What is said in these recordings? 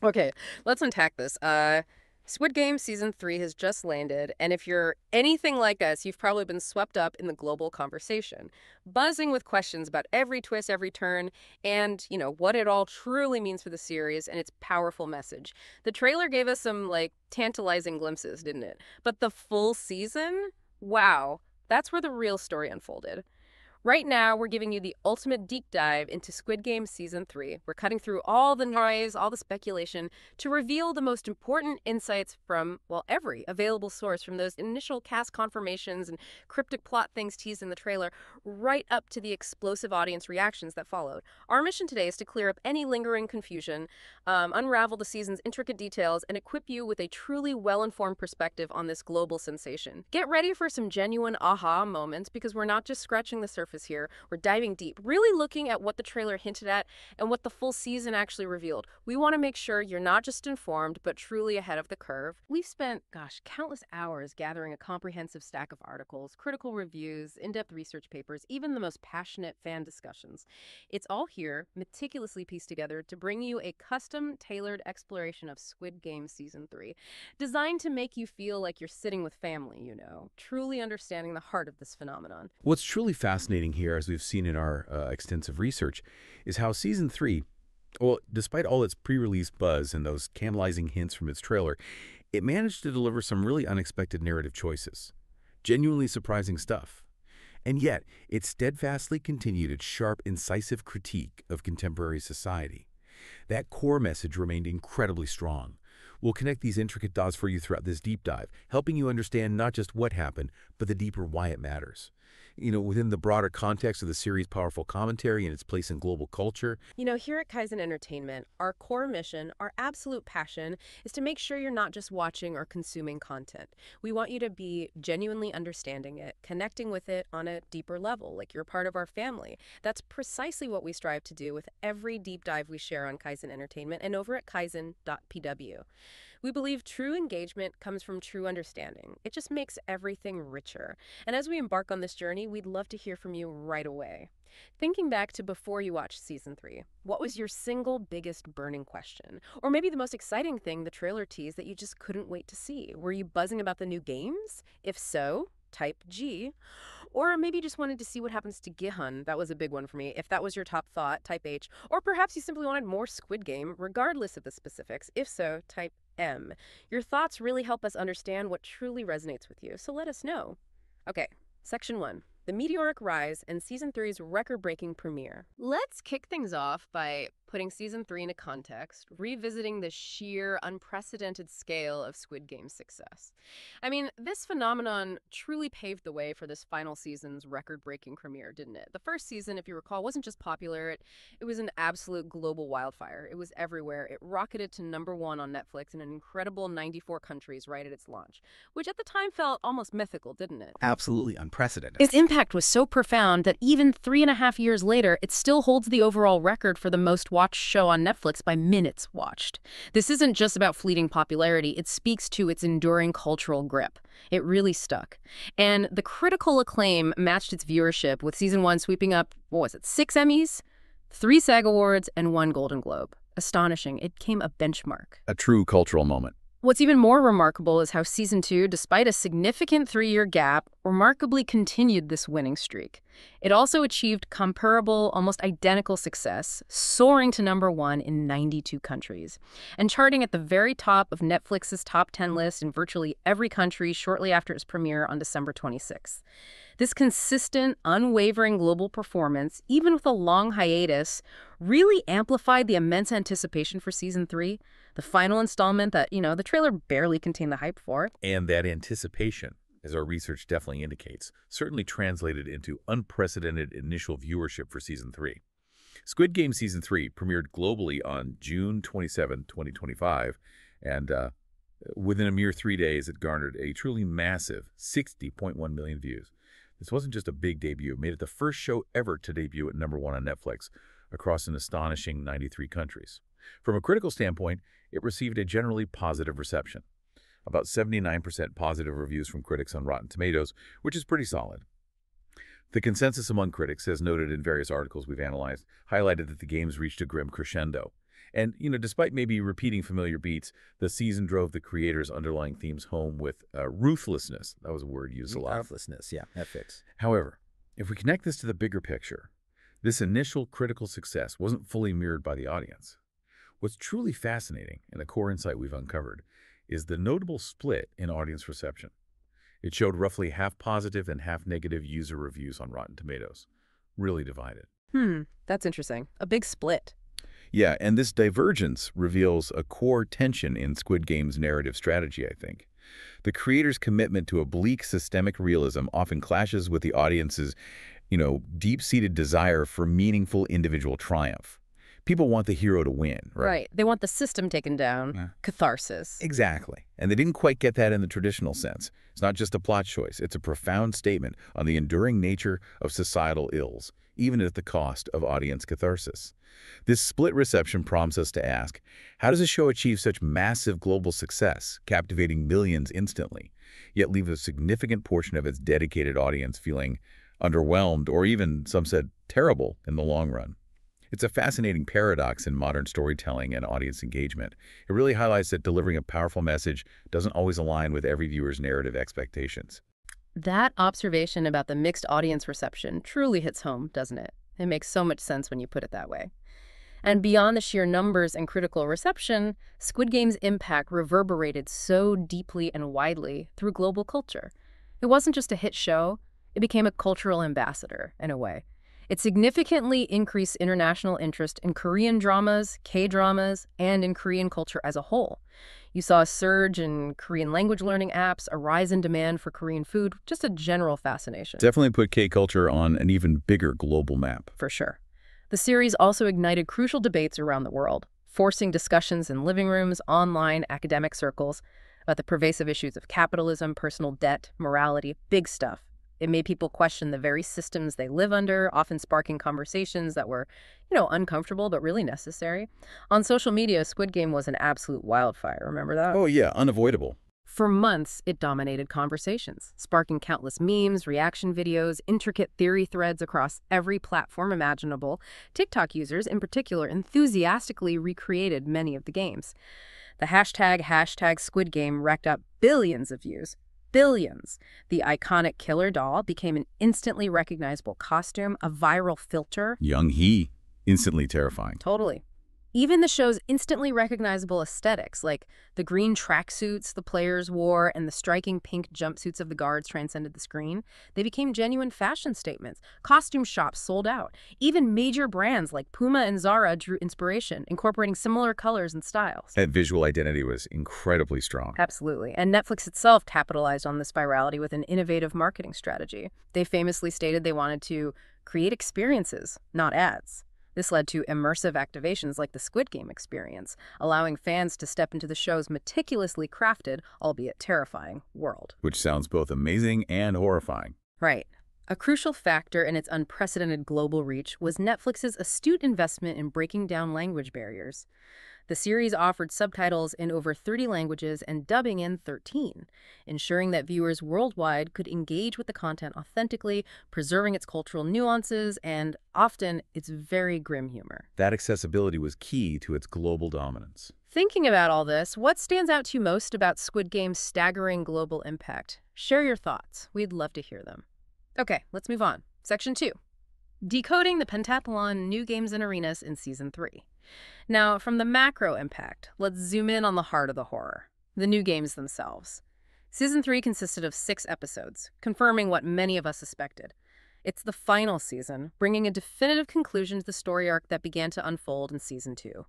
Okay, let's unpack this. Squid Game Season 3 has just landed, and if you're anything like us, you've probably been swept up in the global conversation, buzzing with questions about every twist, every turn, and, what it all truly means for the series and its powerful message. The trailer gave us some, tantalizing glimpses, didn't it? But the full season? Wow, that's where the real story unfolded. Right now, we're giving you the ultimate deep dive into Squid Game Season 3. We're cutting through all the noise, all the speculation, to reveal the most important insights from, well, every available source, from those initial cast confirmations and cryptic plot things teased in the trailer, right up to the explosive audience reactions that followed. Our mission today is to clear up any lingering confusion, unravel the season's intricate details, and equip you with a truly well-informed perspective on this global sensation. Get ready for some genuine aha moments, because we're not just scratching the surface here. We're diving deep, really looking at what the trailer hinted at and what the full season actually revealed. We want to make sure you're not just informed, but truly ahead of the curve. We've spent, countless hours gathering a comprehensive stack of articles, critical reviews, in-depth research papers, even the most passionate fan discussions. It's all here, meticulously pieced together to bring you a custom-tailored exploration of Squid Game Season 3, designed to make you feel like you're sitting with family, truly understanding the heart of this phenomenon. What's truly fascinating here, as we've seen in our extensive research, is how Season 3, well, despite all its pre-release buzz and those cannibalizing hints from its trailer, it managed to deliver some really unexpected narrative choices. Genuinely surprising stuff. And yet, it steadfastly continued its sharp, incisive critique of contemporary society. That core message remained incredibly strong. We'll connect these intricate dots for you throughout this deep dive, helping you understand not just what happened, but the deeper why it matters. Within the broader context of the series' powerful commentary and its place in global culture. Here at KaiZen Entertainment, our core mission, our absolute passion, is to make sure you're not just watching or consuming content. We want you to be genuinely understanding it, connecting with it on a deeper level, like you're part of our family. That's precisely what we strive to do with every deep dive we share on KaiZen Entertainment and over at kaizen.pw. We believe true engagement comes from true understanding. It just makes everything richer. And as we embark on this journey, we'd love to hear from you right away. Thinking back to before you watched Season 3, what was your single biggest burning question? Or maybe the most exciting thing the trailer teased that you just couldn't wait to see? Were you buzzing about the new games? If so, type G. Or maybe you just wanted to see what happens to Gi-hun. That was a big one for me. If that was your top thought, type H. Or perhaps you simply wanted more Squid Game, regardless of the specifics. If so, type M. Your thoughts really help us understand what truly resonates with you, so let us know. Okay, Section 1. The Meteoric Rise and Season 3's record-breaking premiere. Let's kick things off by putting Season 3 into context, revisiting the sheer, unprecedented scale of Squid Game's success. I mean, this phenomenon truly paved the way for this final season's record-breaking premiere, didn't it? The first season, if you recall, wasn't just popular, it was an absolute global wildfire. It was everywhere. It rocketed to #1 on Netflix in an incredible 94 countries right at its launch, which at the time felt almost mythical, didn't it? Absolutely unprecedented. Its impact was so profound that even 3.5 years later, it still holds the overall record for the most watched show on Netflix by minutes watched. This isn't just about fleeting popularity, it speaks to its enduring cultural grip. It really stuck. And the critical acclaim matched its viewership, with Season 1 sweeping up, 6 Emmys, 3 SAG Awards, and 1 Golden Globe. Astonishing. It became a benchmark. A true cultural moment. What's even more remarkable is how Season 2, despite a significant 3-year gap, remarkably continued this winning streak. It also achieved comparable, almost identical success, soaring to #1 in 92 countries, and charting at the very top of Netflix's top 10 list in virtually every country shortly after its premiere on December 26th. This consistent, unwavering global performance, even with a long hiatus, really amplified the immense anticipation for Season 3, the final installment that, the trailer barely contained the hype for. And that anticipation, as our research definitely indicates, certainly translated into unprecedented initial viewership for Season 3. Squid Game Season 3 premiered globally on June 27, 2025, and within a mere 3 days, it garnered a truly massive 60.1 million views. This wasn't just a big debut. It made it the first show ever to debut at #1 on Netflix across an astonishing 93 countries. From a critical standpoint, it received a generally positive reception. About 79% positive reviews from critics on Rotten Tomatoes, which is pretty solid. The consensus among critics, as noted in various articles we've analyzed, highlighted that the games reached a grim crescendo. And, despite maybe repeating familiar beats, the season drove the creators' underlying themes home with ruthlessness. That was a word used a lot. Ruthlessness, yeah, that fits. However, if we connect this to the bigger picture, this initial critical success wasn't fully mirrored by the audience. What's truly fascinating, and a core insight we've uncovered, is the notable split in audience reception. It showed roughly half positive and half negative user reviews on Rotten Tomatoes. Really divided. That's interesting. A big split. Yeah, and this divergence reveals a core tension in Squid Game's narrative strategy, I think. The creator's commitment to a bleak systemic realism often clashes with the audience's, deep-seated desire for meaningful individual triumph. People want the hero to win, right? Right. They want the system taken down. Yeah. Catharsis. Exactly. And they didn't quite get that in the traditional sense. It's not just a plot choice. It's a profound statement on the enduring nature of societal ills, even at the cost of audience catharsis. This split reception prompts us to ask, how does a show achieve such massive global success, captivating millions instantly, yet leave a significant portion of its dedicated audience feeling underwhelmed or even, some said, terrible in the long run? It's a fascinating paradox in modern storytelling and audience engagement. It really highlights that delivering a powerful message doesn't always align with every viewer's narrative expectations. That observation about the mixed audience reception truly hits home, doesn't it? It makes so much sense when you put it that way. And beyond the sheer numbers and critical reception, Squid Game's impact reverberated so deeply and widely through global culture. It wasn't just a hit show, it became a cultural ambassador, in a way. It significantly increased international interest in Korean dramas, K-dramas, and in Korean culture as a whole. You saw a surge in Korean language learning apps, a rise in demand for Korean food, just a general fascination. Definitely put K-culture on an even bigger global map. For sure. The series also ignited crucial debates around the world, forcing discussions in living rooms, online, academic circles about the pervasive issues of capitalism, personal debt, morality, big stuff. It made people question the very systems they live under, often sparking conversations that were, uncomfortable but really necessary. On social media, Squid Game was an absolute wildfire. Remember that? Oh yeah, unavoidable. For months, it dominated conversations, sparking countless memes, reaction videos, intricate theory threads across every platform imaginable. TikTok users, in particular, enthusiastically recreated many of the games. The hashtag Squid Game racked up billions of views. Billions. The iconic killer doll became an instantly recognizable costume, a viral filter. Jun-hee, instantly terrifying. Totally. Even the show's instantly recognizable aesthetics, like the green tracksuits the players wore and the striking pink jumpsuits of the guards transcended the screen, they became genuine fashion statements. Costume shops sold out. Even major brands like Puma and Zara drew inspiration, incorporating similar colors and styles. That visual identity was incredibly strong. Absolutely. And Netflix itself capitalized on this virality with an innovative marketing strategy. They famously stated they wanted to create experiences, not ads. This led to immersive activations like the Squid Game experience, allowing fans to step into the show's meticulously crafted, albeit terrifying, world. Which sounds both amazing and horrifying. Right. A crucial factor in its unprecedented global reach was Netflix's astute investment in breaking down language barriers. The series offered subtitles in over 30 languages and dubbing in 13, ensuring that viewers worldwide could engage with the content authentically, preserving its cultural nuances and, often, its very grim humor. That accessibility was key to its global dominance. Thinking about all this, what stands out to you most about Squid Game's staggering global impact? Share your thoughts. We'd love to hear them. Okay, let's move on. Section 2. Decoding the Pentathlon New Games and Arenas in Season 3. Now, from the macro impact, let's zoom in on the heart of the horror, the new games themselves. Season 3 consisted of 6 episodes, confirming what many of us suspected. It's the final season, bringing a definitive conclusion to the story arc that began to unfold in Season 2.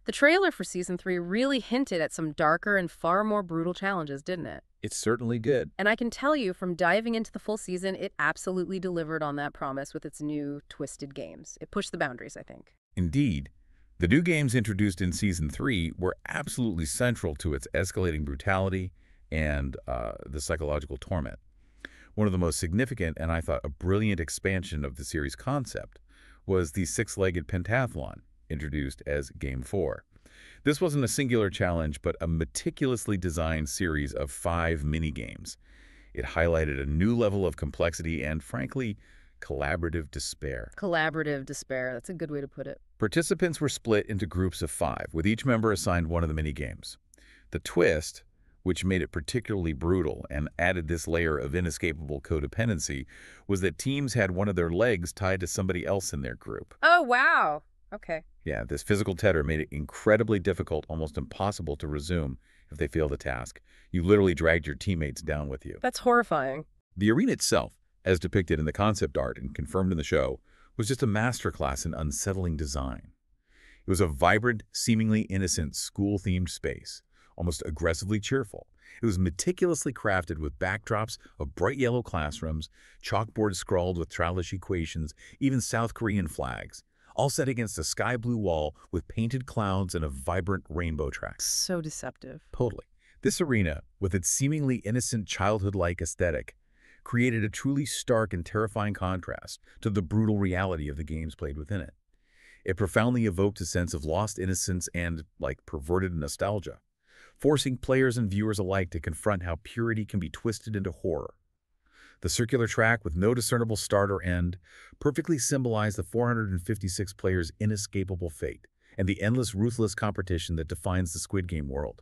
The trailer for Season 3 really hinted at some darker and far more brutal challenges, didn't it? It certainly did. And I can tell you from diving into the full season, it absolutely delivered on that promise with its new twisted games. It pushed the boundaries, I think. Indeed. The new games introduced in Season 3 were absolutely central to its escalating brutality and the psychological torment. One of the most significant, and I thought a brilliant expansion of the series concept, was the six-legged pentathlon, introduced as Game 4. This wasn't a singular challenge, but a meticulously designed series of 5 mini-games. It highlighted a new level of complexity and, frankly, collaborative despair. Collaborative despair, that's a good way to put it. Participants were split into groups of 5, with each member assigned one of the mini-games. The twist, which made it particularly brutal and added this layer of inescapable codependency, was that teams had one of their legs tied to somebody else in their group. Oh, wow. Okay. Yeah, this physical tether made it incredibly difficult, almost impossible to resume if they failed the task. You literally dragged your teammates down with you. That's horrifying. The arena itself, as depicted in the concept art and confirmed in the show, was just a masterclass in unsettling design. It was a vibrant, seemingly innocent school-themed space, almost aggressively cheerful. It was meticulously crafted with backdrops of bright yellow classrooms, chalkboards scrawled with childish equations, even South Korean flags, all set against a sky-blue wall with painted clouds and a vibrant rainbow track. So deceptive. Totally. This arena, with its seemingly innocent childhood-like aesthetic, created a truly stark and terrifying contrast to the brutal reality of the games played within it. It profoundly evoked a sense of lost innocence and, perverted nostalgia, forcing players and viewers alike to confront how purity can be twisted into horror. The circular track, with no discernible start or end, perfectly symbolized the 456 players' inescapable fate and the endless, ruthless competition that defines the Squid Game world.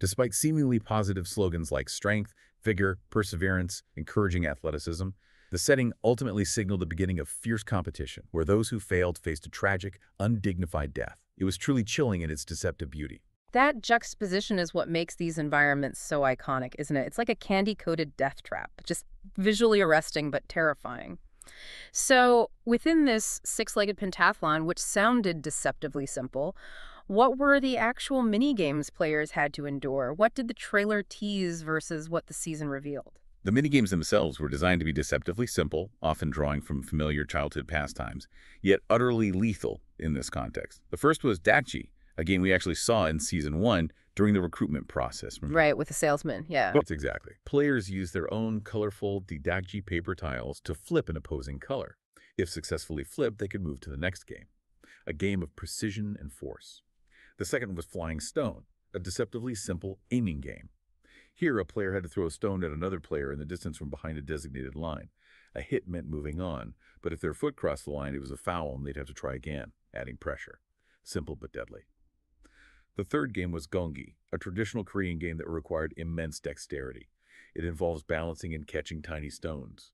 Despite seemingly positive slogans like strength, vigor, perseverance, encouraging athleticism, the setting ultimately signaled the beginning of fierce competition, where those who failed faced a tragic, undignified death. It was truly chilling in its deceptive beauty. That juxtaposition is what makes these environments so iconic, isn't it? It's like a candy-coated death trap, just visually arresting but terrifying. So within this six-legged pentathlon, which sounded deceptively simple, what were the actual mini-games players had to endure? What did the trailer tease versus what the season revealed? The minigames themselves were designed to be deceptively simple, often drawing from familiar childhood pastimes, yet utterly lethal in this context. The first was Dakji, a game we actually saw in Season 1 during the recruitment process. Remember? Right, with the salesman, yeah. That's exactly. Players used their own colorful Dakji paper tiles to flip an opposing color. If successfully flipped, they could move to the next game, a game of precision and force. The second was Flying Stone, a deceptively simple aiming game. Here, a player had to throw a stone at another player in the distance from behind a designated line. A hit meant moving on, but if their foot crossed the line, it was a foul and they'd have to try again, adding pressure. Simple but deadly. The third game was Gongi, a traditional Korean game that required immense dexterity. It involves balancing and catching tiny stones.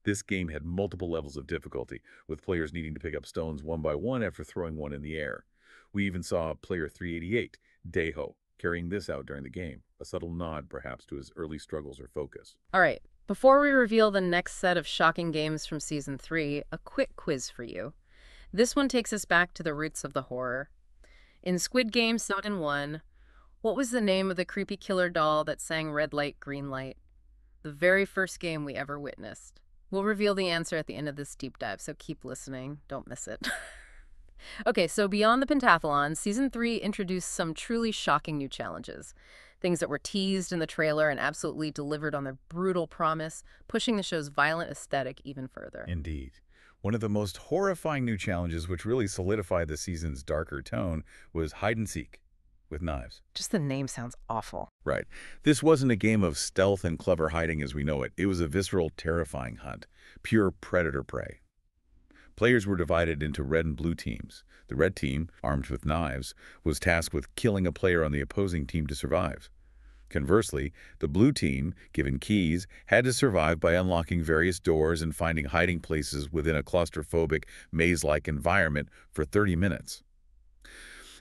This game had multiple levels of difficulty, with players needing to pick up stones one by one after throwing one in the air. We even saw player 388, Daeho, carrying this out during the game, a subtle nod perhaps to his early struggles or focus. All right, before we reveal the next set of shocking games from Season 3, a quick quiz for you. This one takes us back to the roots of the horror. In Squid Game Season 1, what was the name of the creepy killer doll that sang Red Light, Green Light? The very first game we ever witnessed. We'll reveal the answer at the end of this deep dive, so keep listening. Don't miss it. Okay, so beyond the pentathlon, Season 3 introduced some truly shocking new challenges. Things that were teased in the trailer and absolutely delivered on their brutal promise, pushing the show's violent aesthetic even further. Indeed. One of the most horrifying new challenges, which really solidified the season's darker tone, was hide and seek with knives. Just the name sounds awful. Right. This wasn't a game of stealth and clever hiding as we know it. It was a visceral, terrifying hunt. Pure predator prey. Players were divided into red and blue teams. The red team, armed with knives, was tasked with killing a player on the opposing team to survive. Conversely, the blue team, given keys, had to survive by unlocking various doors and finding hiding places within a claustrophobic, maze-like environment for 30 minutes.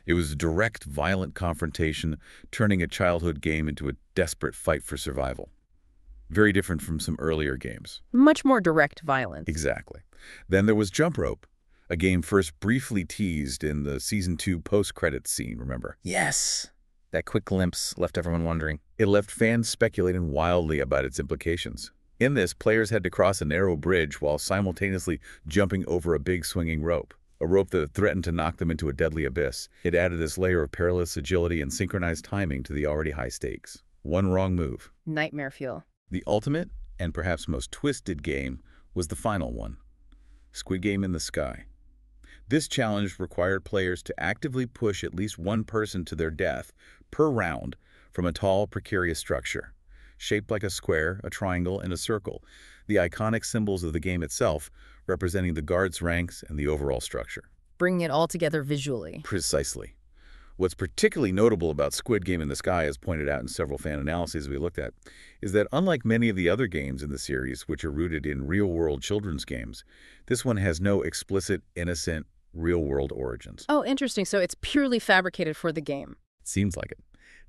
It was a direct, violent confrontation, turning a childhood game into a desperate fight for survival. Very different from some earlier games. Much more direct violence. Exactly. Then there was Jump Rope, a game first briefly teased in the Season 2 post-credits scene, remember? Yes. That quick glimpse left everyone wondering. It left fans speculating wildly about its implications. In this, players had to cross a narrow bridge while simultaneously jumping over a big swinging rope, a rope that threatened to knock them into a deadly abyss. It added this layer of perilous agility and synchronized timing to the already high stakes. One wrong move. Nightmare fuel. The ultimate, and perhaps most twisted game, was the final one. Squid Game in the Sky. This challenge required players to actively push at least one person to their death per round from a tall, precarious structure, shaped like a square, a triangle, and a circle, the iconic symbols of the game itself representing the guards' ranks and the overall structure. bringing it all together visually. Precisely. What's particularly notable about Squid Game in the Sky, as pointed out in several fan analyses we looked at, is that unlike many of the other games in the series, which are rooted in real-world children's games, this one has no explicit, innocent, real-world origins. Oh, interesting. So it's purely fabricated for the game. It seems like it.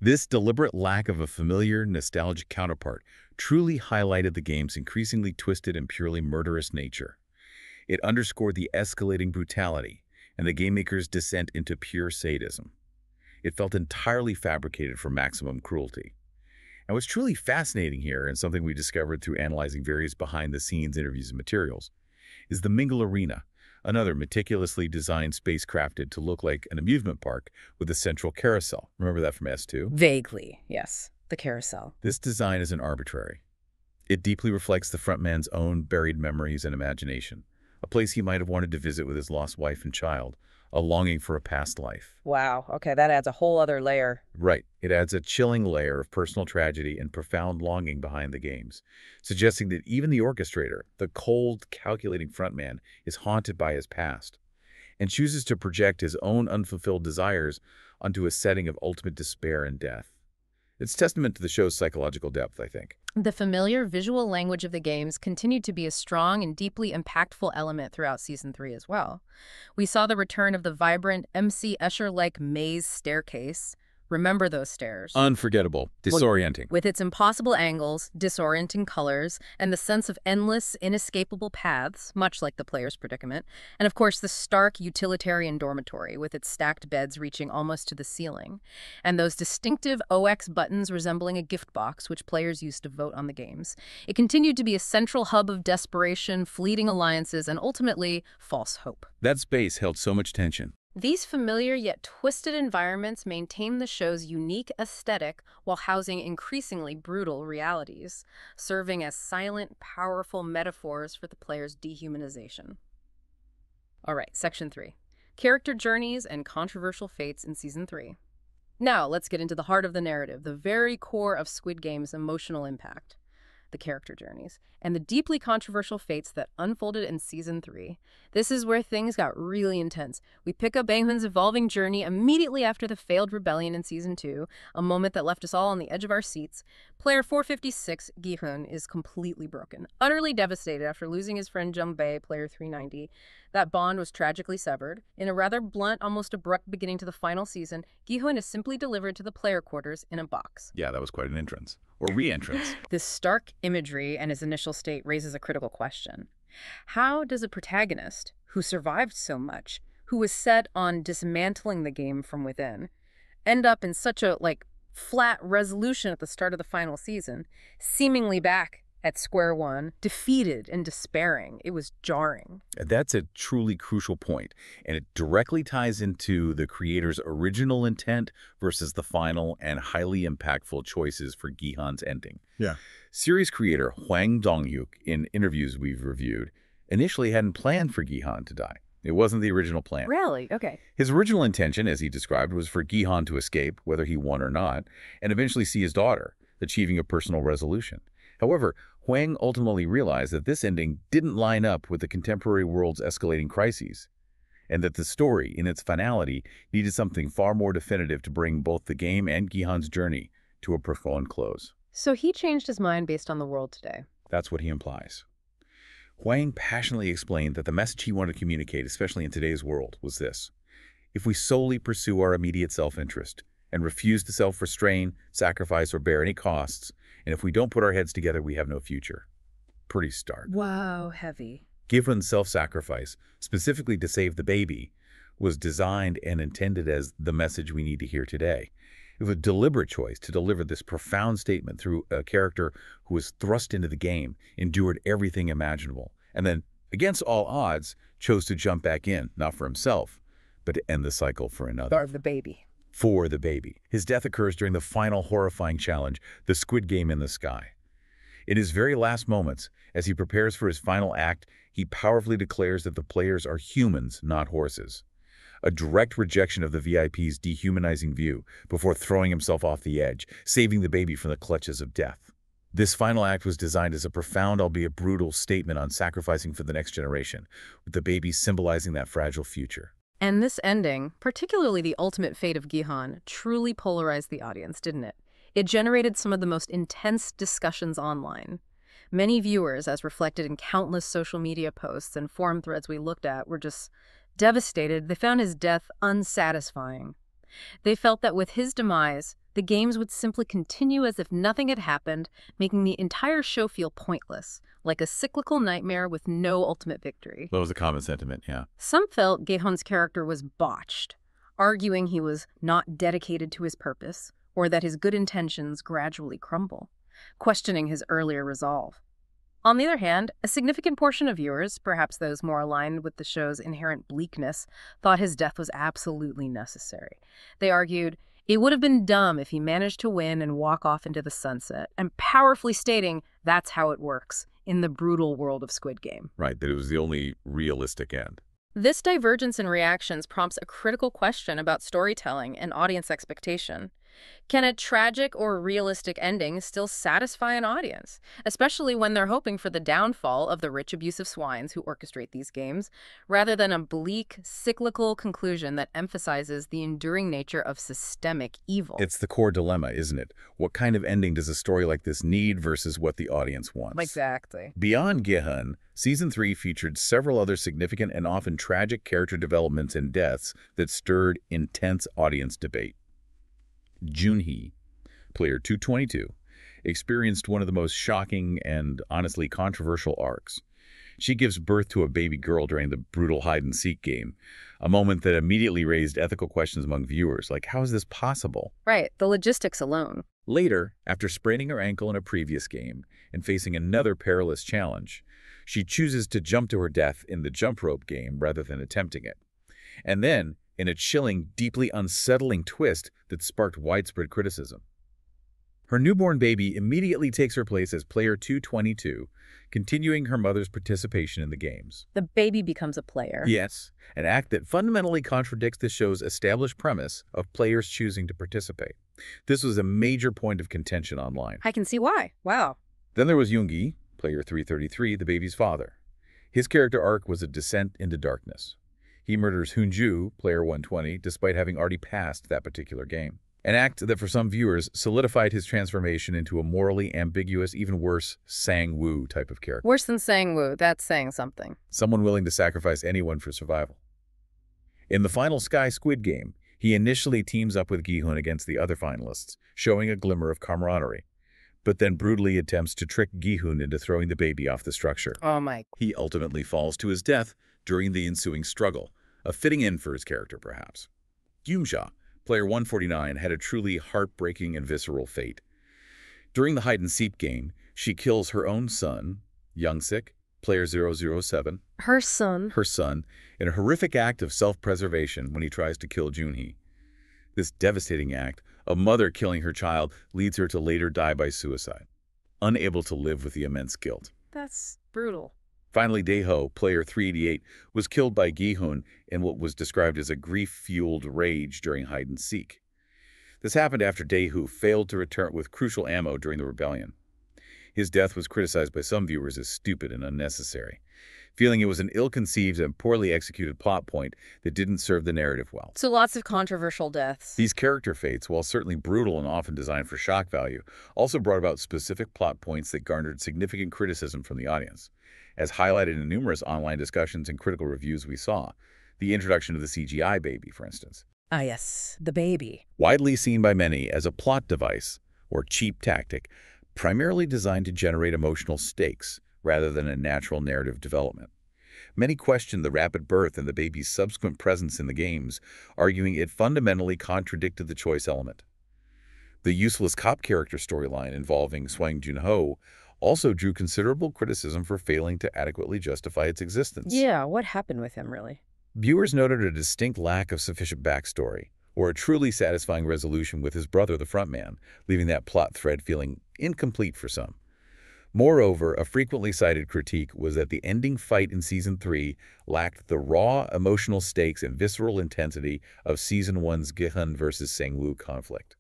This deliberate lack of a familiar, nostalgic counterpart truly highlighted the game's increasingly twisted and purely murderous nature. It underscored the escalating brutality and the game maker's descent into pure sadism. It felt entirely fabricated for maximum cruelty. And what's truly fascinating here, and something we discovered through analyzing various behind-the-scenes interviews and materials, is the Mingle Arena, another meticulously designed space crafted to look like an amusement park with a central carousel. Remember that from S2? Vaguely, yes. The carousel. This design isn't arbitrary. It deeply reflects the frontman's own buried memories and imagination, a place he might have wanted to visit with his lost wife and child, a longing for a past life. Wow. Okay, that adds a whole other layer. Right. It adds a chilling layer of personal tragedy and profound longing behind the games, suggesting that even the orchestrator, the cold, calculating frontman, is haunted by his past and chooses to project his own unfulfilled desires onto a setting of ultimate despair and death. It's testament to the show's psychological depth, I think. The familiar visual language of the games continued to be a strong and deeply impactful element throughout Season 3 as well. We saw the return of the vibrant MC Escher-like maze staircase. Remember those stairs? Unforgettable. Disorienting. With its impossible angles, disorienting colors, and the sense of endless, inescapable paths, much like the player's predicament. And of course, the stark utilitarian dormitory with its stacked beds reaching almost to the ceiling. And those distinctive OX buttons resembling a gift box, which players used to vote on the games. It continued to be a central hub of desperation, fleeting alliances, and ultimately, false hope. That space held so much tension. These familiar yet twisted environments maintain the show's unique aesthetic while housing increasingly brutal realities, serving as silent, powerful metaphors for the player's dehumanization. All right, Section 3. Character journeys and controversial fates in Season 3. Now, let's get into the heart of the narrative, the very core of Squid Game's emotional impact. The character journeys, and the deeply controversial fates that unfolded in Season 3. This is where things got really intense. We pick up Gi-hun's evolving journey immediately after the failed rebellion in Season 2, a moment that left us all on the edge of our seats. Player 456, Gi-hun, is completely broken, utterly devastated after losing his friend Jun-hee, player 390. That bond was tragically severed. In a rather blunt, almost abrupt beginning to the final season, Gi-hun is simply delivered to the player quarters in a box. Yeah, that was quite an entrance. Or re-entrance. This stark imagery and his initial state raises a critical question. How does a protagonist who survived so much, who was set on dismantling the game from within, end up in such a, flat resolution at the start of the final season, seemingly back at square one, defeated and despairing? It was jarring. That's a truly crucial point, and it directly ties into the creator's original intent versus the final and highly impactful choices for Gi-hun's ending. Yeah. Series creator Hwang Dong-hyuk, in interviews we've reviewed, initially hadn't planned for Gi-hun to die. It wasn't the original plan. Really? Okay. His original intention, as he described, was for Gi-hun to escape, whether he won or not, and eventually see his daughter, achieving a personal resolution. However, Hwang ultimately realized that this ending didn't line up with the contemporary world's escalating crises, and that the story, in its finality, needed something far more definitive to bring both the game and Gi-hun's journey to a profound close. So he changed his mind based on the world today. That's what he implies. Hwang passionately explained that the message he wanted to communicate, especially in today's world, was this: if we solely pursue our immediate self-interest and refuse to self-restrain, sacrifice, or bear any costs, and if we don't put our heads together, we have no future. Pretty stark. Wow, heavy. Gi-hun's self-sacrifice, specifically to save the baby, was designed and intended as the message we need to hear today. It was a deliberate choice to deliver this profound statement through a character who was thrust into the game, endured everything imaginable, and then, against all odds, chose to jump back in, not for himself, but to end the cycle for another. Or the baby. For the baby. His death occurs during the final horrifying challenge, the Squid Game in the Sky. In his very last moments, as he prepares for his final act, he powerfully declares that the players are humans, not horses. A direct rejection of the VIP's dehumanizing view before throwing himself off the edge, saving the baby from the clutches of death. This final act was designed as a profound, albeit brutal, statement on sacrificing for the next generation, with the baby symbolizing that fragile future. And this ending, particularly the ultimate fate of Gi-hun, truly polarized the audience, didn't it? It generated some of the most intense discussions online. Many viewers, as reflected in countless social media posts and forum threads we looked at, were just devastated. They found his death unsatisfying. They felt that with his demise, the games would simply continue as if nothing had happened, making the entire show feel pointless, like a cyclical nightmare with no ultimate victory. That was a common sentiment, yeah. Some felt Gi-hun's character was botched, arguing he was not dedicated to his purpose, or that his good intentions gradually crumble, questioning his earlier resolve. On the other hand, a significant portion of viewers, perhaps those more aligned with the show's inherent bleakness, thought his death was absolutely necessary. They argued it would have been dumb if he managed to win and walk off into the sunset, and powerfully stating that's how it works in the brutal world of Squid Game. Right, that it was the only realistic end. This divergence in reactions prompts a critical question about storytelling and audience expectation. Can a tragic or realistic ending still satisfy an audience, especially when they're hoping for the downfall of the rich abusive swines who orchestrate these games, rather than a bleak, cyclical conclusion that emphasizes the enduring nature of systemic evil? It's the core dilemma, isn't it? What kind of ending does a story like this need versus what the audience wants? Exactly. Beyond Gi-hun, Season 3 featured several other significant and often tragic character developments and deaths that stirred intense audience debate. Jun-hee, player 222, experienced one of the most shocking and honestly controversial arcs. She gives birth to a baby girl during the brutal hide-and-seek game, a moment that immediately raised ethical questions among viewers, like how is this possible? Right, the logistics alone. Later, after spraining her ankle in a previous game and facing another perilous challenge, she chooses to jump to her death in the jump rope game rather than attempting it. And then, in a chilling, deeply unsettling twist that sparked widespread criticism, her newborn baby immediately takes her place as player 222, continuing her mother's participation in the games. The baby becomes a player. Yes, an act that fundamentally contradicts the show's established premise of players choosing to participate. This was a major point of contention online. I can see why. Wow. Then there was Jun-hee, player 333, the baby's father. His character arc was a descent into darkness. He murders Hoon-ju, player 120, despite having already passed that particular game. An act that for some viewers solidified his transformation into a morally ambiguous, even worse, Sang-woo type of character. Worse than Sang-woo, that's saying something. Someone willing to sacrifice anyone for survival. In the final Sky Squid Game, he initially teams up with Gi-hun against the other finalists, showing a glimmer of camaraderie, but then brutally attempts to trick Gi-hun into throwing the baby off the structure. Oh my. He ultimately falls to his death during the ensuing struggle, a fitting end for his character, perhaps. Gyum-sha, player 149, had a truly heartbreaking and visceral fate. During the hide-and-seek game, she kills her own son, Young-sik, player 007, Her son, in a horrific act of self-preservation when he tries to kill Jun-hee. This devastating act, a mother killing her child, leads her to later die by suicide, unable to live with the immense guilt. That's brutal. Finally, Dae-ho, player 388, was killed by Gi-hun in what was described as a grief-fueled rage during hide-and-seek. This happened after Dae-ho failed to return with crucial ammo during the rebellion. His death was criticized by some viewers as stupid and unnecessary, feeling it was an ill-conceived and poorly executed plot point that didn't serve the narrative well. So lots of controversial deaths. These character fates, while certainly brutal and often designed for shock value, also brought about specific plot points that garnered significant criticism from the audience. As highlighted in numerous online discussions and critical reviews we saw, the introduction of the CGI baby, for instance. Ah yes, the baby. Widely seen by many as a plot device or cheap tactic, primarily designed to generate emotional stakes rather than a natural narrative development. Many questioned the rapid birth and the baby's subsequent presence in the games, arguing it fundamentally contradicted the choice element. The useless cop character storyline involving Swang Jun-ho also drew considerable criticism for failing to adequately justify its existence. Yeah, what happened with him, really? Viewers noted a distinct lack of sufficient backstory, or a truly satisfying resolution with his brother, the Frontman, leaving that plot thread feeling incomplete for some. Moreover, a frequently cited critique was that the ending fight in Season 3 lacked the raw emotional stakes and visceral intensity of Season 1's Gi-hun versus Sang-woo conflict,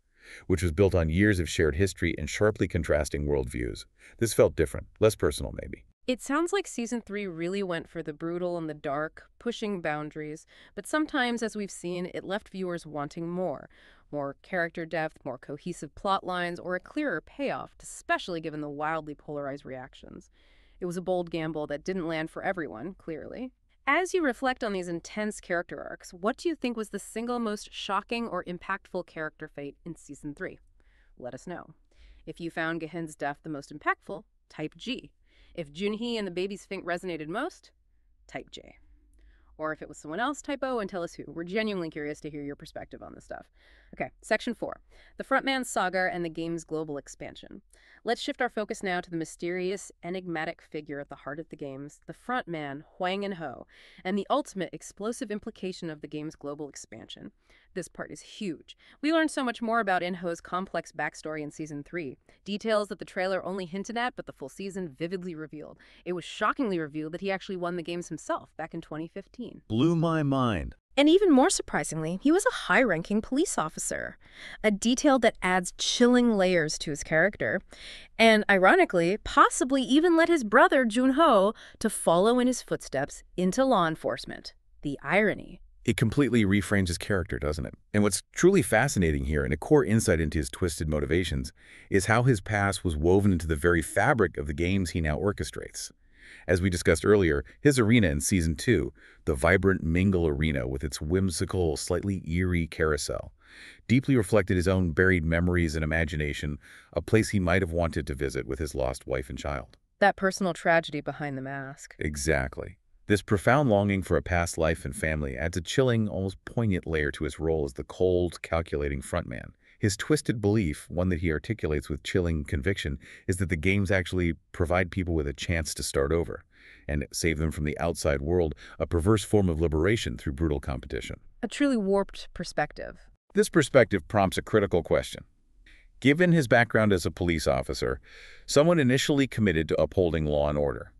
which was built on years of shared history and sharply contrasting worldviews. This felt different, less personal maybe. It sounds like season 3 really went for the brutal and the dark, pushing boundaries, but sometimes, as we've seen, it left viewers wanting more. More character depth, more cohesive plot lines, or a clearer payoff, especially given the wildly polarized reactions. It was a bold gamble that didn't land for everyone, clearly. As you reflect on these intense character arcs, what do you think was the single most shocking or impactful character fate in season 3? Let us know. If you found Gi-hun's death the most impactful, type G. If Jun-hee and the baby's fate resonated most, type J. Or if it was someone else, type O and tell us who. We're genuinely curious to hear your perspective on this stuff. Okay, section 4. The Frontman Saga and the game's global expansion. Let's shift our focus now to the mysterious, enigmatic figure at the heart of the games, the Frontman, Hwang In-ho, and the ultimate explosive implication of the game's global expansion. This part is huge. We learned so much more about In-ho's complex backstory in Season 3. Details that the trailer only hinted at, but the full season vividly revealed. It was shockingly revealed that he actually won the games himself back in 2015. Blew my mind. And even more surprisingly, he was a high-ranking police officer, a detail that adds chilling layers to his character, and ironically, possibly even led his brother Jun-ho to follow in his footsteps into law enforcement. The irony. It completely reframes his character, doesn't it? And what's truly fascinating here, and a core insight into his twisted motivations, is how his past was woven into the very fabric of the games he now orchestrates. As we discussed earlier, his arena in Season 2, the vibrant Mingle Arena with its whimsical, slightly eerie carousel, deeply reflected his own buried memories and imagination, a place he might have wanted to visit with his lost wife and child. That personal tragedy behind the mask. Exactly. This profound longing for a past life and family adds a chilling, almost poignant layer to his role as the cold, calculating frontman. His twisted belief, one that he articulates with chilling conviction, is that the games actually provide people with a chance to start over and save them from the outside world, a perverse form of liberation through brutal competition. A truly warped perspective. This perspective prompts a critical question. Given his background as a police officer, someone initially committed to upholding law and order,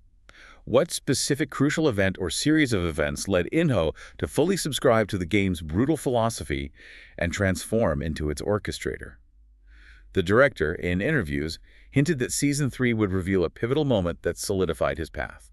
what specific crucial event or series of events led In-ho to fully subscribe to the game's brutal philosophy and transform into its orchestrator? The director, in interviews, hinted that Season 3 would reveal a pivotal moment that solidified his path,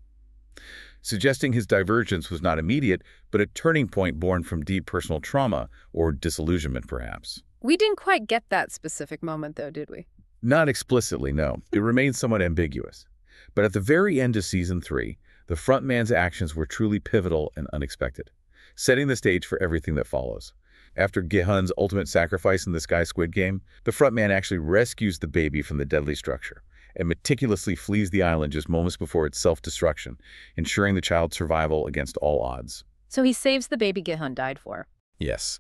suggesting his divergence was not immediate, but a turning point born from deep personal trauma or disillusionment, perhaps. We didn't quite get that specific moment, though, did we? Not explicitly, no. It remains somewhat ambiguous. But at the very end of Season 3, the frontman's actions were truly pivotal and unexpected, setting the stage for everything that follows. After Gi-hun's ultimate sacrifice in the Squid Game, the frontman actually rescues the baby from the deadly structure and meticulously flees the island just moments before its self-destruction, ensuring the child's survival against all odds. So he saves the baby Gi-hun died for. Yes.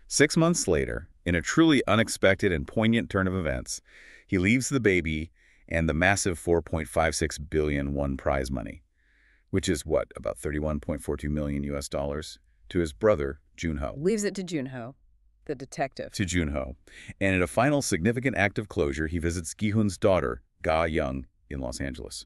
6 months later, in a truly unexpected and poignant turn of events, he leaves the baby and the massive 4.56 billion won prize money, which is what, about 31.42 million US dollars, to his brother, Jun-ho. Leaves it to Jun-ho, the detective. To Jun-ho. And in a final significant act of closure, he visits Gi-hun's daughter, Ga-young, in Los Angeles.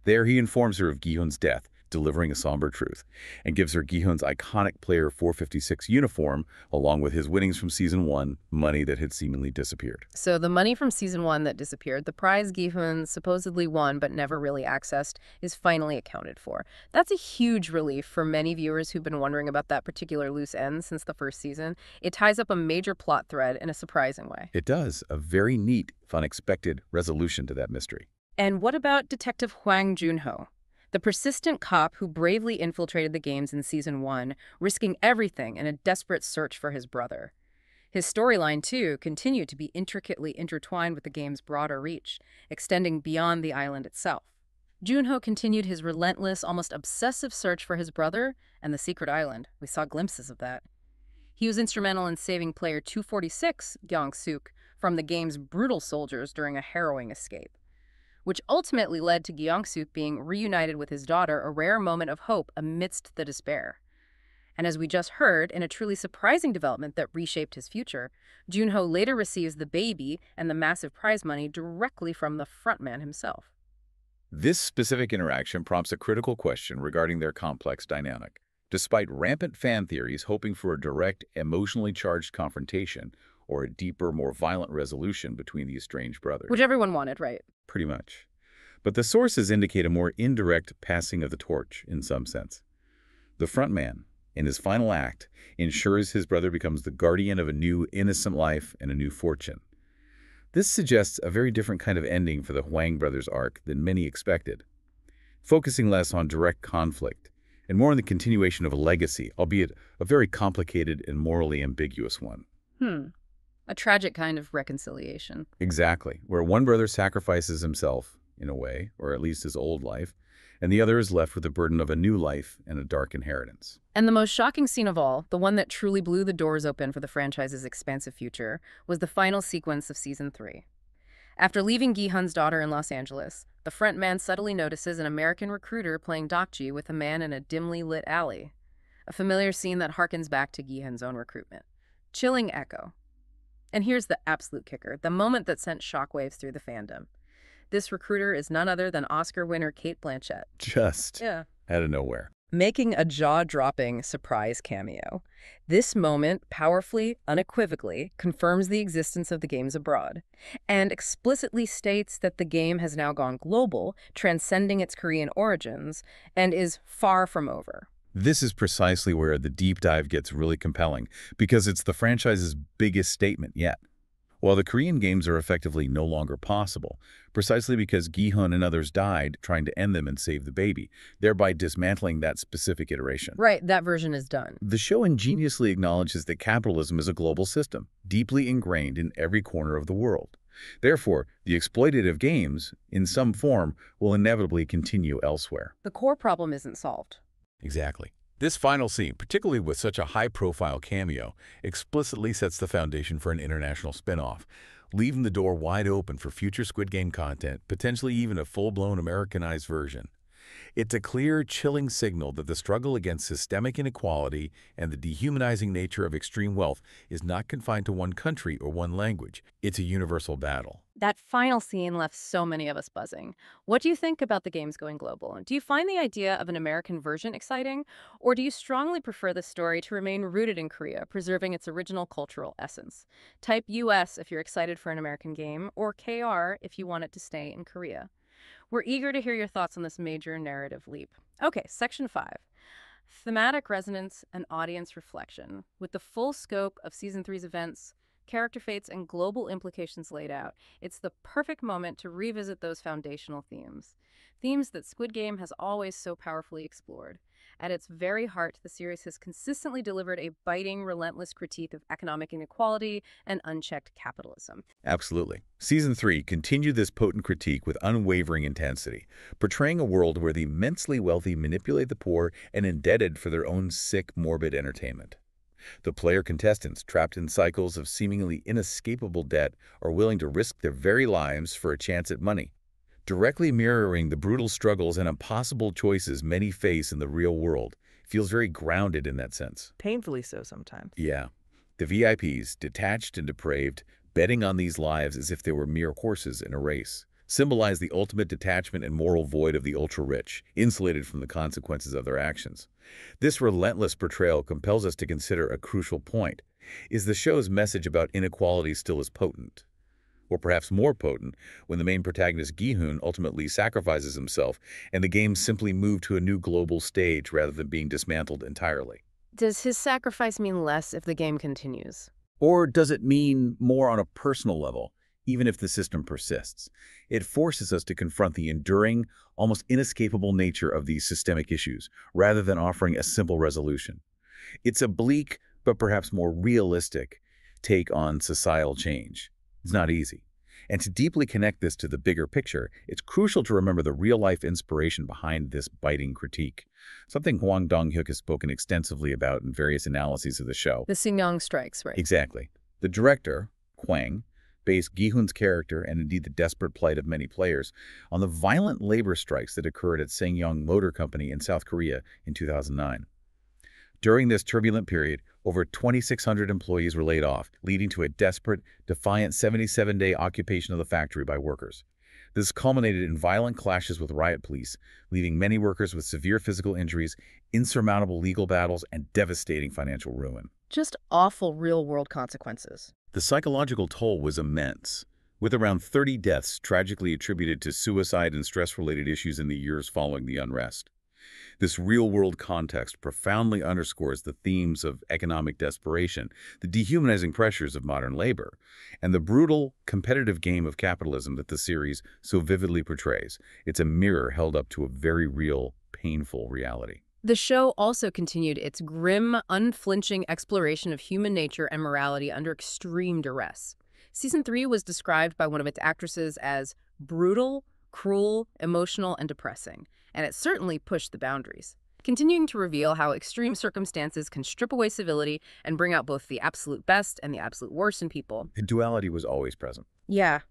There he informs her of Gi-hun's death, delivering a somber truth, and gives her Gi-hun's iconic Player 456 uniform, along with his winnings from Season 1, money that had seemingly disappeared. So the money from Season 1 that disappeared, the prize Gi-hun supposedly won but never really accessed, is finally accounted for. That's a huge relief for many viewers who've been wondering about that particular loose end since the first season. It ties up a major plot thread in a surprising way. It does. A very neat, unexpected resolution to that mystery. And what about Detective Hwang Jun-ho? The persistent cop who bravely infiltrated the games in Season 1, risking everything in a desperate search for his brother. His storyline, too, continued to be intricately intertwined with the game's broader reach, extending beyond the island itself. Jun-ho continued his relentless, almost obsessive search for his brother and the secret island. We saw glimpses of that. He was instrumental in saving Player 246, Gyeong-suk, from the game's brutal soldiers during a harrowing escape, which ultimately led to Gyeong-suk being reunited with his daughter, a rare moment of hope amidst the despair. And as we just heard, in a truly surprising development that reshaped his future, Jun-ho later receives the baby and the massive prize money directly from the frontman himself. This specific interaction prompts a critical question regarding their complex dynamic. Despite rampant fan theories hoping for a direct, emotionally charged confrontation or a deeper, more violent resolution between the estranged brothers. Which everyone wanted, right? Pretty much. But the sources indicate a more indirect passing of the torch in some sense. The frontman, in his final act, ensures his brother becomes the guardian of a new innocent life and a new fortune. This suggests a very different kind of ending for the Hwang brothers' arc than many expected, focusing less on direct conflict and more on the continuation of a legacy, albeit a very complicated and morally ambiguous one. A tragic kind of reconciliation. Exactly, where one brother sacrifices himself, in a way, or at least his old life, and the other is left with the burden of a new life and a dark inheritance. And the most shocking scene of all, the one that truly blew the doors open for the franchise's expansive future, was the final sequence of Season 3. After leaving Gi-hun's daughter in Los Angeles, the frontman subtly notices an American recruiter playing Dokji with a man in a dimly lit alley. A familiar scene that harkens back to Gi-hun's own recruitment. Chilling echo. And here's the absolute kicker, the moment that sent shockwaves through the fandom. This recruiter is none other than Oscar winner Kate Blanchett. Just out of nowhere. Making a jaw-dropping surprise cameo. This moment powerfully, unequivocally, confirms the existence of the games abroad, and explicitly states that the game has now gone global, transcending its Korean origins, and is far from over. This is precisely where the deep dive gets really compelling, because it's the franchise's biggest statement yet. While the Korean games are effectively no longer possible, precisely because Gi-hun and others died trying to end them and save the baby, thereby dismantling that specific iteration. Right, that version is done. The show ingeniously acknowledges that capitalism is a global system, deeply ingrained in every corner of the world. Therefore, the exploitative games, in some form, will inevitably continue elsewhere. The core problem isn't solved. Exactly. This final scene, particularly with such a high-profile cameo, explicitly sets the foundation for an international spin-off, leaving the door wide open for future Squid Game content, potentially even a full-blown Americanized version. It's a clear, chilling signal that the struggle against systemic inequality and the dehumanizing nature of extreme wealth is not confined to one country or one language. It's a universal battle. That final scene left so many of us buzzing. What do you think about the games going global? Do you find the idea of an American version exciting? Or do you strongly prefer the story to remain rooted in Korea, preserving its original cultural essence? Type US if you're excited for an American game, or KR if you want it to stay in Korea. We're eager to hear your thoughts on this major narrative leap. Okay, Section 5. Thematic resonance and audience reflection. With the full scope of Season 3's events, character fates, and global implications laid out, it's the perfect moment to revisit those foundational themes. Themes that Squid Game has always so powerfully explored. At its very heart, the series has consistently delivered a biting, relentless critique of economic inequality and unchecked capitalism. Absolutely. Season 3 continued this potent critique with unwavering intensity, portraying a world where the immensely wealthy manipulate the poor and indebted for their own sick, morbid entertainment. The player contestants, trapped in cycles of seemingly inescapable debt, are willing to risk their very lives for a chance at money, directly mirroring the brutal struggles and impossible choices many face in the real world. It feels very grounded in that sense. Painfully so sometimes. Yeah. The VIPs, detached and depraved, betting on these lives as if they were mere horses in a race, symbolize the ultimate detachment and moral void of the ultra-rich, insulated from the consequences of their actions. This relentless portrayal compels us to consider a crucial point. Is the show's message about inequality still as potent? Or perhaps more potent, when the main protagonist Gi-hun ultimately sacrifices himself and the games simply move to a new global stage rather than being dismantled entirely? Does his sacrifice mean less if the game continues? Or does it mean more on a personal level, even if the system persists? It forces us to confront the enduring, almost inescapable nature of these systemic issues, rather than offering a simple resolution. It's a bleak, but perhaps more realistic, take on societal change. It's not easy. And to deeply connect this to the bigger picture, it's crucial to remember the real-life inspiration behind this biting critique, something Hwang Dong-hyuk has spoken extensively about in various analyses of the show. The Singyong strikes, right? Exactly. The director, Hwang, based Gi-hun's character and indeed the desperate plight of many players on the violent labor strikes that occurred at Sangyong Motor Company in South Korea in 2009. During this turbulent period, over 2,600 employees were laid off, leading to a desperate, defiant 77-day occupation of the factory by workers. This culminated in violent clashes with riot police, leaving many workers with severe physical injuries, insurmountable legal battles, and devastating financial ruin. Just awful real-world consequences. The psychological toll was immense, with around 30 deaths tragically attributed to suicide and stress-related issues in the years following the unrest. This real-world context profoundly underscores the themes of economic desperation, the dehumanizing pressures of modern labor, and the brutal, competitive game of capitalism that the series so vividly portrays. It's a mirror held up to a very real, painful reality. The show also continued its grim, unflinching exploration of human nature and morality under extreme duress. Season 3 was described by one of its actresses as brutal, cruel, emotional, and depressing, and it certainly pushed the boundaries, continuing to reveal how extreme circumstances can strip away civility and bring out both the absolute best and the absolute worst in people. The duality was always present. Yeah.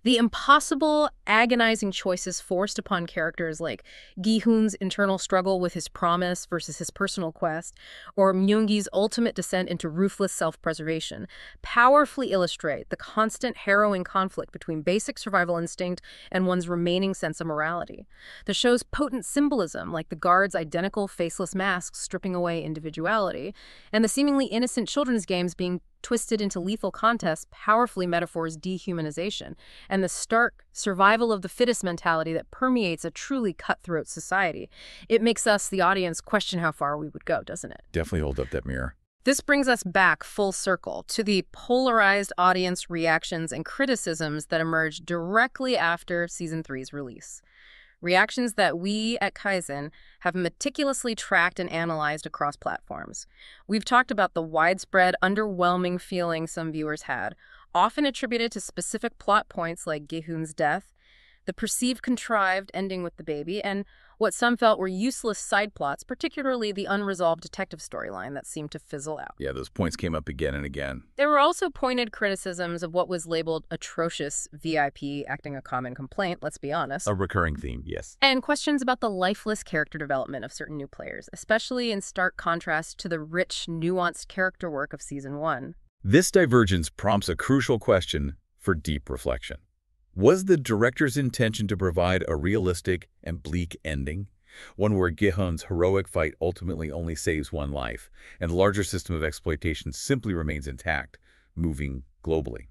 The impossible, agonizing choices forced upon characters like Gi-hun's internal struggle with his promise versus his personal quest, or Myung-gi's ultimate descent into ruthless self-preservation, powerfully illustrate the constant harrowing conflict between basic survival instinct and one's remaining sense of morality. The show's potent symbolism, like the guards' identical faceless masks stripping away individuality, and the seemingly innocent children's games being twisted into lethal contests, powerfully metaphors dehumanization and the stark survival of the fittest mentality that permeates a truly cutthroat society. It makes us, the audience, question how far we would go, doesn't it? Definitely hold up that mirror. This brings us back full circle to the polarized audience reactions and criticisms that emerged directly after Season 3's release. Reactions that we at KaiZen have meticulously tracked and analyzed across platforms. We've talked about the widespread, underwhelming feeling some viewers had, often attributed to specific plot points like Gi-hun's death, the perceived contrived ending with the baby, and what some felt were useless side plots, particularly the unresolved detective storyline that seemed to fizzle out. Yeah, those points came up again and again. There were also pointed criticisms of what was labeled atrocious VIP, acting a common complaint, let's be honest. A recurring theme, yes. And questions about the lifeless character development of certain new players, especially in stark contrast to the rich, nuanced character work of Season 1. This divergence prompts a crucial question for deep reflection. Was the director's intention to provide a realistic and bleak ending, one where Gi-hun's heroic fight ultimately only saves one life, and the larger system of exploitation simply remains intact, moving globally?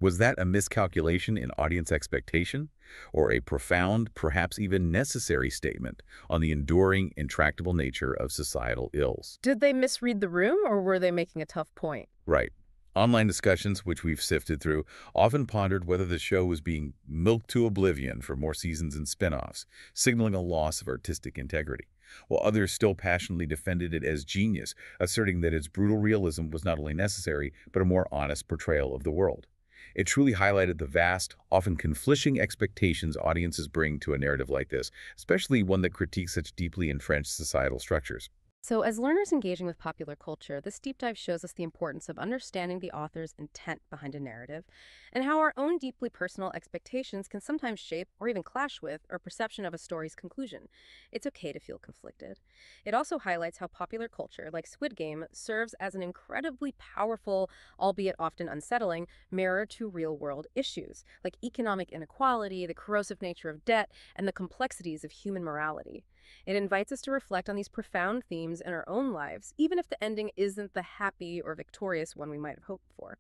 Was that a miscalculation in audience expectation, or a profound, perhaps even necessary statement on the enduring, intractable nature of societal ills? Did they misread the room, or were they making a tough point? Right. Online discussions, which we've sifted through, often pondered whether the show was being milked to oblivion for more seasons and spin-offs, signaling a loss of artistic integrity, while others still passionately defended it as genius, asserting that its brutal realism was not only necessary, but a more honest portrayal of the world. It truly highlighted the vast, often conflicting expectations audiences bring to a narrative like this, especially one that critiques such deeply entrenched societal structures. So, as learners engaging with popular culture, this deep dive shows us the importance of understanding the author's intent behind a narrative and how our own deeply personal expectations can sometimes shape or even clash with our perception of a story's conclusion. It's okay to feel conflicted. It also highlights how popular culture, like Squid Game, serves as an incredibly powerful, albeit often unsettling, mirror to real-world issues, like economic inequality, the corrosive nature of debt, and the complexities of human morality. It invites us to reflect on these profound themes in our own lives, even if the ending isn't the happy or victorious one we might have hoped for.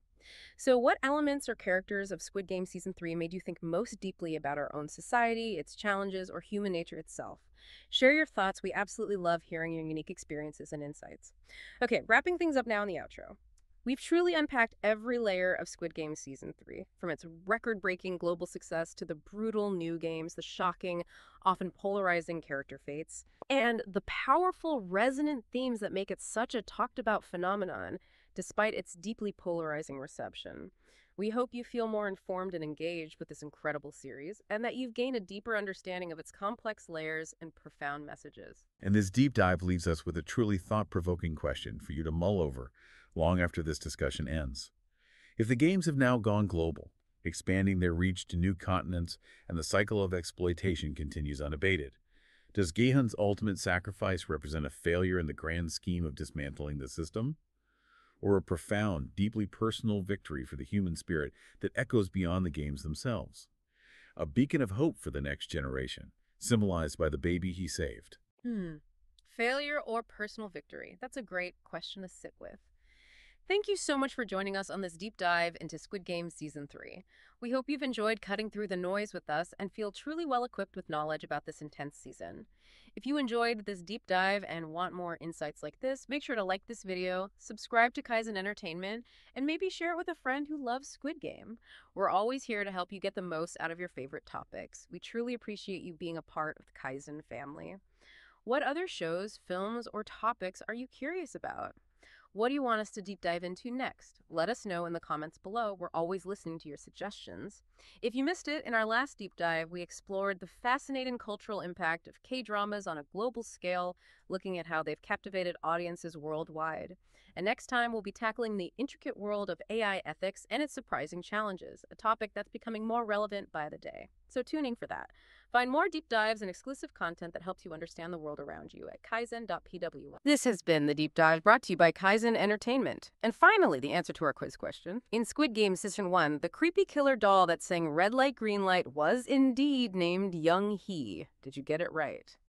So what elements or characters of Squid Game Season 3 made you think most deeply about our own society, its challenges, or human nature itself? Share your thoughts. We absolutely love hearing your unique experiences and insights. Okay, wrapping things up now in the outro. We've truly unpacked every layer of Squid Game Season 3, from its record-breaking global success to the brutal new games, the shocking, often polarizing character fates, and the powerful, resonant themes that make it such a talked-about phenomenon, despite its deeply polarizing reception. We hope you feel more informed and engaged with this incredible series, and that you've gained a deeper understanding of its complex layers and profound messages. And this deep dive leaves us with a truly thought-provoking question for you to mull over long after this discussion ends. If the games have now gone global, expanding their reach to new continents, and the cycle of exploitation continues unabated, does Gi-hun's ultimate sacrifice represent a failure in the grand scheme of dismantling the system? Or a profound, deeply personal victory for the human spirit that echoes beyond the games themselves? A beacon of hope for the next generation, symbolized by the baby he saved. Failure or personal victory? That's a great question to sit with. Thank you so much for joining us on this deep dive into Squid Game Season 3. We hope you've enjoyed cutting through the noise with us and feel truly well equipped with knowledge about this intense season. If you enjoyed this deep dive and want more insights like this, make sure to like this video, subscribe to KaiZen Entertainment, and maybe share it with a friend who loves Squid Game. We're always here to help you get the most out of your favorite topics. We truly appreciate you being a part of the KaiZen family. What other shows, films, or topics are you curious about? What do you want us to deep dive into next? Let us know in the comments below. We're always listening to your suggestions. If you missed it, in our last deep dive, we explored the fascinating cultural impact of K-dramas on a global scale, looking at how they've captivated audiences worldwide. And next time, we'll be tackling the intricate world of AI ethics and its surprising challenges, a topic that's becoming more relevant by the day. So tune in for that. Find more deep dives and exclusive content that helps you understand the world around you at kaizen.pw. This has been the Deep Dive brought to you by KaiZen Entertainment. And finally, the answer to our quiz question. In Squid Game Season 1, the creepy killer doll that sang Red Light, Green Light was indeed named Jun-hee. Did you get it right?